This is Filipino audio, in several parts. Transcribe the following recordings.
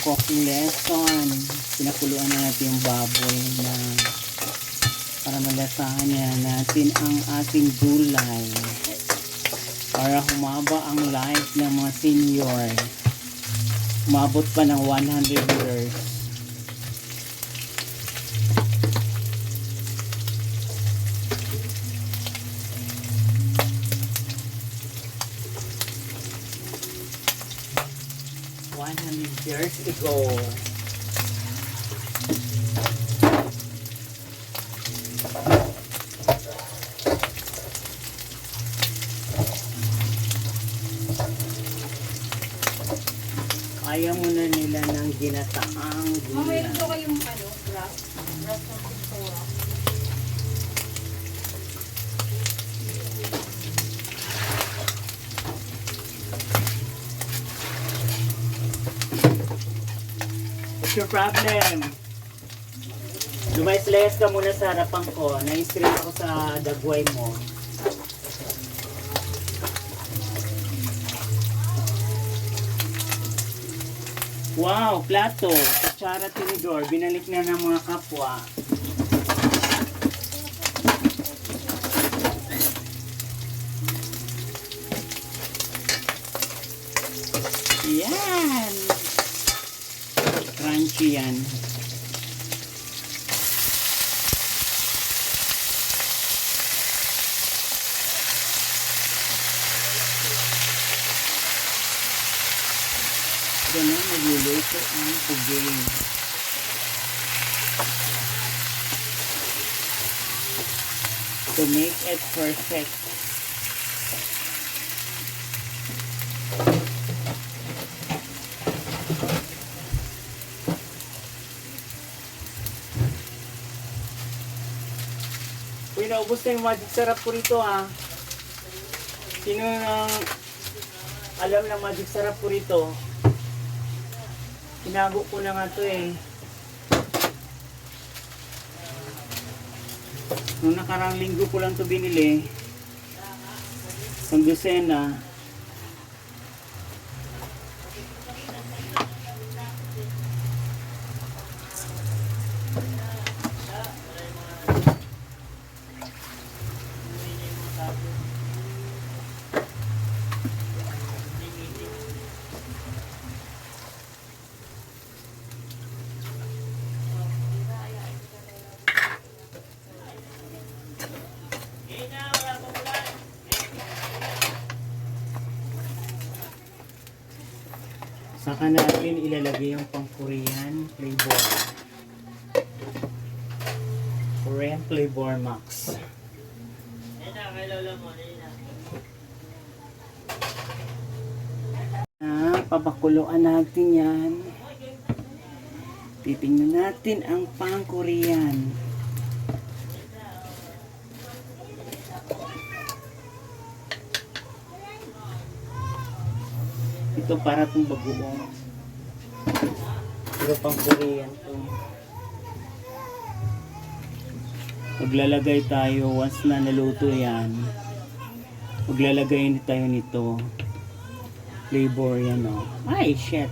cooking lesson. Pinakuluan na natin yung baboy na para malasahan niya natin ang ating gulay. Para humaba ang life ng mga senior. Umabot pa ng 100 years. Years ago. Ayaw muna nila ng ginataang gulay. Mayroon po kayong grass ng pintura. What's your problem? Lumayas-layas ka muna sa harapan ko. Na-stream ako sa dagway mo. Wow, plato. Kutsara, tinidor. Binalik na ng mga kapwa. Yan. Crunchy yan. Ganun nagluluto ang puging. To make it perfect. Uy, naubos na yung magic sarap ko rito ha. Sino nang alam na magic sarap ko rito? Tinago ko na nga to eh. Nung nakarang linggo ko lang to binili. Isang dosena. Saka natin ilalagay yung pang Korean flavor. Korean flavor max. Papakuluan natin yan. Titingnan natin ang pang Korean. Ito para itong bagoong. Pero pang Korean to. Maglalagay tayo once na naluto yan. Maglalagay tayo nito. Flavor yan o. Ay, shit.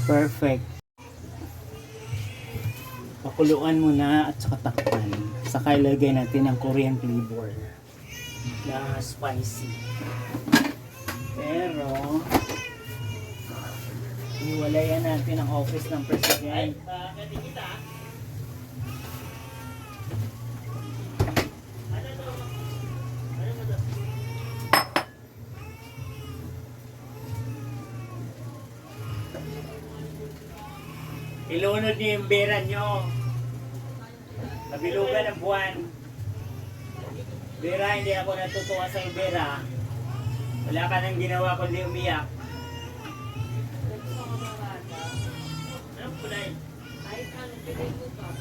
Perfect. Pakuluan muna at saka takpan. Saka ilagay natin ang Korean flavor na spicy. Pero Iwalayan natin ang office ng president. Ilunod niyo yung bera nyo. Nabilugan ang buwan. Bera, hindi ako natutuwa sa yung bera. Wala ka nang ginawa kundi umiyak. Anong kulay? Ay, ano, bigay ko ba?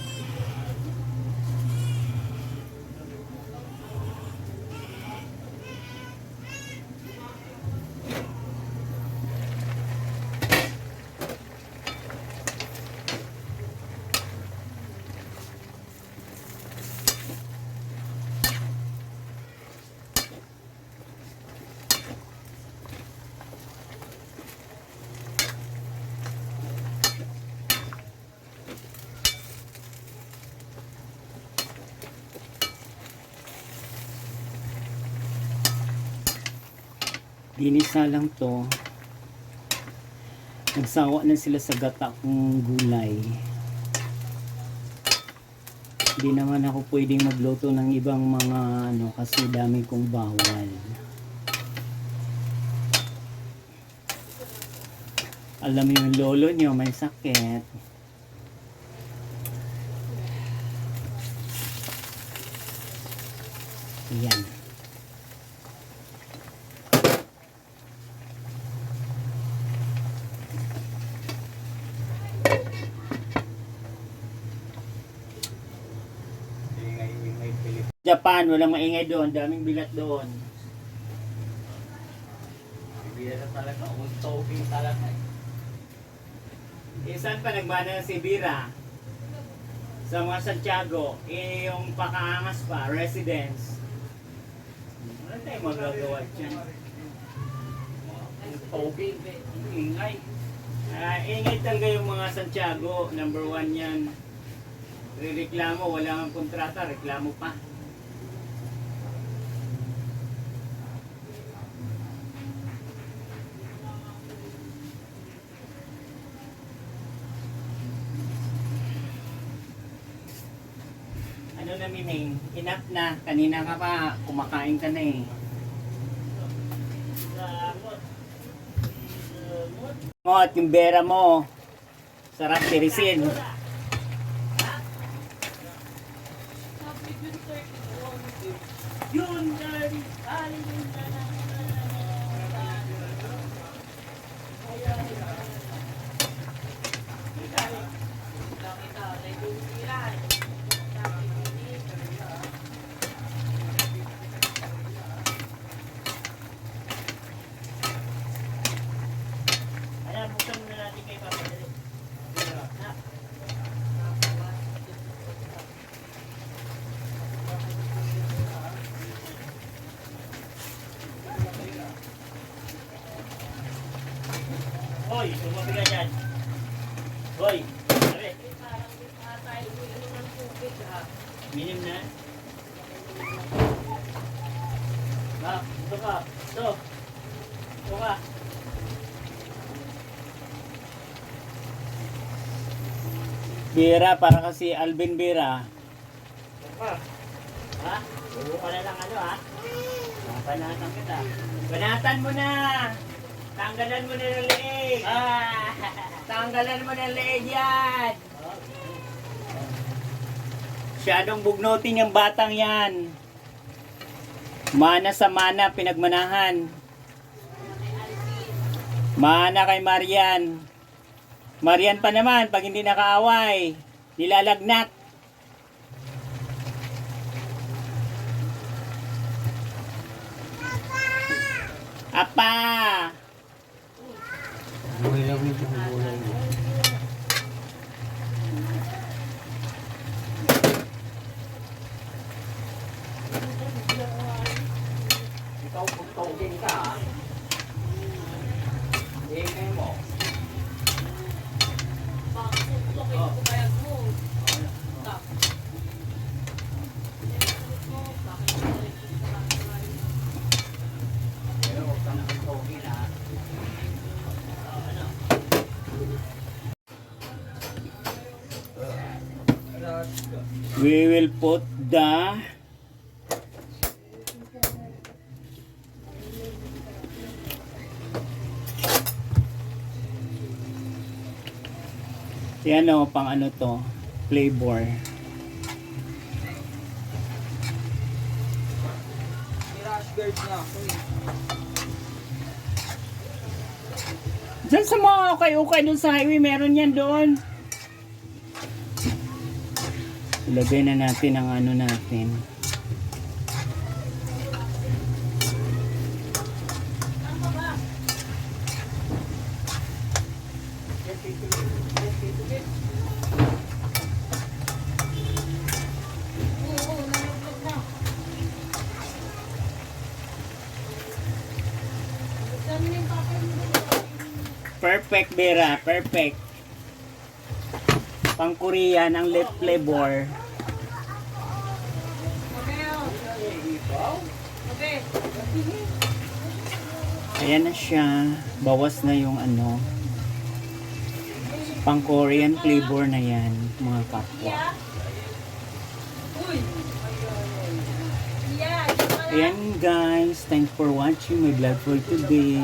Ginisa lang to. Nagsawa na sila sa gata kong gulay. Hindi naman ako pwedeng magluto ng ibang mga ano kasi dami kong bawal. Alam mo yung lolo niyo may sakit. Yan. Japan, walang maingay doon. Daming bigat doon. Bigat talaga. Talking talaga. Saan pa nagmana si Bira? Sa mga Santiago. Yung pakaangas pa, residence. Wala tayong magagawa dyan. Talking. Ingay. Ingay talaga yung mga Santiago. Number 1 yan. Reklamo, wala kang kontrata, reklamo pa. Ano na Mining? Enough na. Kanina ka pa, kumakain ka na eh. Mo at yung bera mo, sarap tirisin. Yun, buksan muna natin kay Papa. Hoy, tumabi ka dyan. Hoy, pare. Minim na. Ito ka. Ito. Ito ka. Bira, para kasi Alvin Bira. Ha? Ulo ka na lang ano ha? Banatan kita. Banatan mo na! Tanggalan mo na ng leeg! Tanggalan mo ng leeg yan! Masyadong bugnutin yung batang yan. Mana sa mana, pinagmanahan. Mana kay Marian. Marian pa naman, pag hindi nakaaway, nilalagnat. Apa! Gulay-gulay yung gulay mo. Ikaw, pagtawagin ka ha. Ingay mo. Pero huwag kang pagtawagin ha. Ano? We will put the yan o, pang ano to, flavor. Rush guard na ako eh. Diyan sa mga ukay-ukay dun sa highway, meron yan doon. Ilagay na natin ang ano natin. Perfect, Vera. Perfect. Pang Korean ang lip flavor. Ayan na siya. Bawas na yung ano. Pang Korean flavor na yan, mga kapwa. Ayan guys. Thanks for watching my vlog for today.